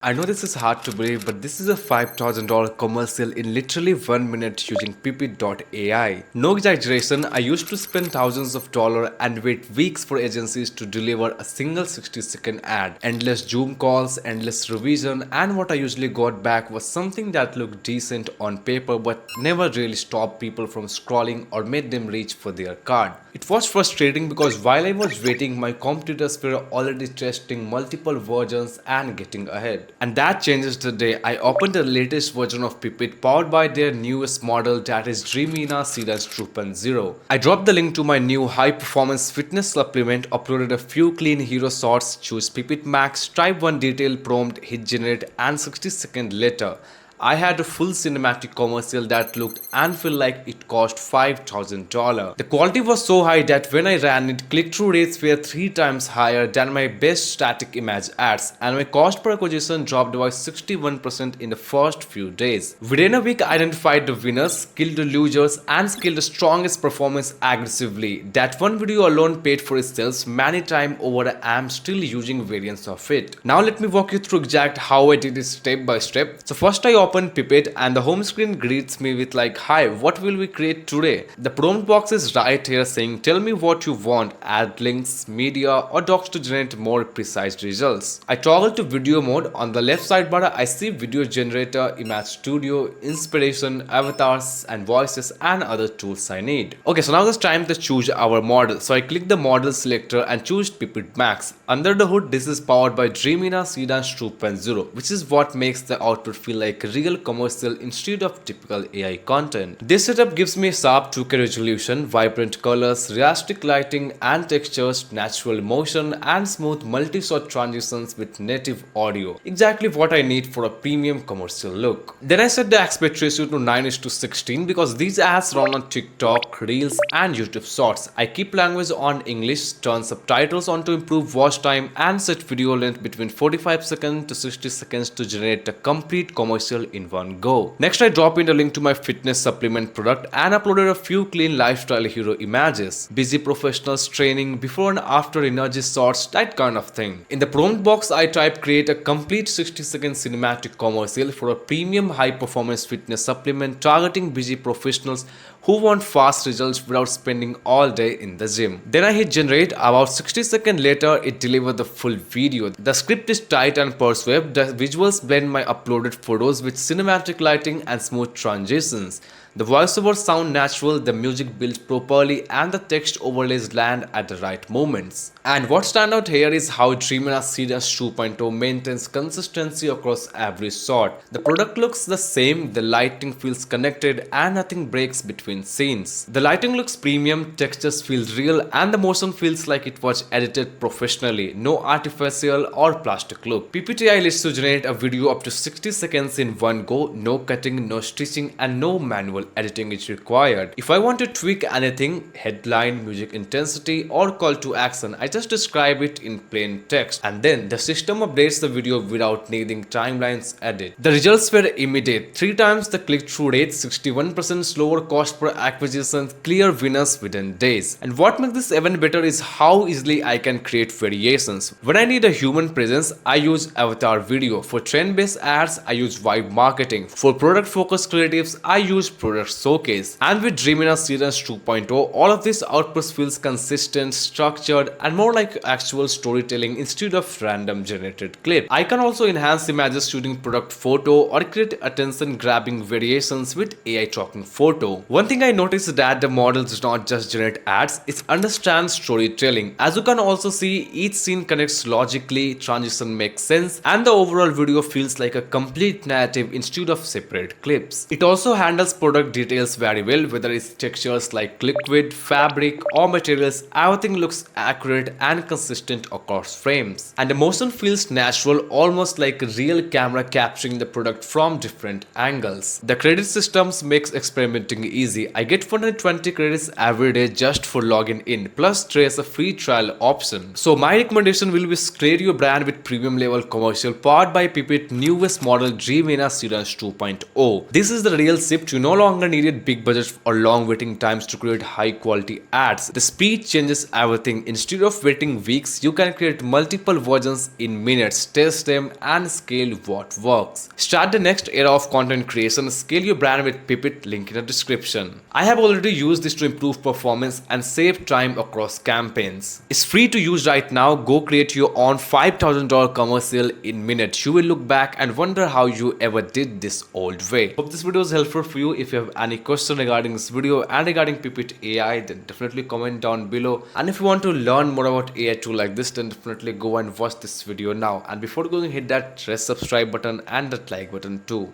I know this is hard to believe, but this is a $5,000 commercial in literally 1 minute using Pippit.ai. No exaggeration, I used to spend thousands of dollars and wait weeks for agencies to deliver a single 60-second ad. Endless Zoom calls, endless revision, and what I usually got back was something that looked decent on paper but never really stopped people from scrolling or made them reach for their card. It was frustrating because while I was waiting, my competitors were already testing multiple versions and getting ahead. And that changes the day I opened the latest version of Pippit powered by their newest model, that is Dreamina Seedance 2.0. I dropped the link to my new high performance fitness supplement, uploaded a few clean hero shots, choose Pippit Max, type one detail prompt, hit generate, and 60 seconds later I had a full cinematic commercial that looked and felt like it cost $5,000. The quality was so high that when I ran it, click-through rates were 3 times higher than my best static image ads, and my cost per acquisition dropped by 61% in the first few days. Within a week, I identified the winners, skilled the losers, and scaled the strongest performance aggressively. That one video alone paid for itself many times over, and I'm still using variants of it. Now let me walk you through exact how I did it step by step. So first I open Pippit and the home screen greets me with like, "Hi, what will we create today?" The prompt box is right here saying, "Tell me what you want, add links, media or docs to generate more precise results." I toggle to video mode. On the left sidebar I see video generator, image studio, inspiration, avatars and voices and other tools I need. Okay, so now it's time to choose our model. So I click the model selector and choose Pippit Max. Under the hood, this is powered by Dreamina Seedance 2.0, which is what makes the output feel like a real commercial instead of typical AI content. This setup gives me sharp 2K resolution, vibrant colors, realistic lighting and textures, natural motion and smooth multi-shot transitions with native audio. Exactly what I need for a premium commercial look. Then I set the aspect ratio to 9:16 because these ads run on TikTok, Reels and YouTube Shorts. I keep language on English, turn subtitles on to improve watch time and set video length between 45 seconds to 60 seconds to generate a complete commercial in one go. Next I drop in the link to my fitness supplement product and uploaded a few clean lifestyle hero images. Busy professionals training, before and after energy shots, that kind of thing. In the prompt box I type create a complete 60-second cinematic commercial for a premium high performance fitness supplement targeting busy professionals who want fast results without spending all day in the gym. Then I hit generate. About 60 seconds later it delivered the full video. The script is tight and persuasive. The visuals blend my uploaded photos with cinematic lighting and smooth transitions. The voiceovers sound natural, the music builds properly and the text overlays land at the right moments. And what stands out here is how Dreamina Seedance 2.0 maintains consistency across every shot. The product looks the same, the lighting feels connected and nothing breaks between scenes. The lighting looks premium, textures feel real and the motion feels like it was edited professionally. No artificial or plastic look. PPTI lets you generate a video up to 60 seconds in one go, no cutting, no stitching and no manual editing is required. If I want to tweak anything, headline, music intensity or call to action, I just describe it in plain text and then the system updates the video without needing timelines added. The results were immediate, 3 times the click-through rate, 61% slower cost per acquisition, clear winners within days. And what makes this even better is how easily I can create variations. When I need a human presence, I use avatar video. For trend-based ads, I use vibe marketing. For product-focused creatives, I use product showcase. And with Dreamina Seedance 2.0, all of this output feels consistent, structured, and more like actual storytelling instead of random generated clip. I can also enhance images using product photo or create attention-grabbing variations with AI tracking photo. One thing I noticed is that the model does not just generate ads, it understands storytelling. As you can also see, each scene connects logically, transition makes sense, and the overall video feels like a complete narrative instead of separate clips. It also handles product details very well, whether it's textures like liquid, fabric or materials, everything looks accurate and consistent across frames. And the motion feels natural, almost like a real camera capturing the product from different angles. The credit systems makes experimenting easy. I get 120 credits every day just for logging in, plus there's a free trial option. So my recommendation will be create your brand with premium level commercial powered by Pippit newest model Dreamina Seedance 2.0. This is the real shift. You no longer needed big budgets or long waiting times to create high quality ads. The speed changes everything. Instead of of waiting weeks, you can create multiple versions in minutes, test them, and scale what works. Start the next era of content creation, scale your brand with Pippit, link in the description. I have already used this to improve performance and save time across campaigns. It's free to use right now. Go create your own $5,000 commercial in minutes. You will look back and wonder how you ever did this old way. Hope this video was helpful for you. If you have any question regarding this video and regarding Pippit AI, then definitely comment down below. And if you want to learn more about AI tool like this, then definitely go and watch this video now. And before going, hit that red subscribe button and that like button too.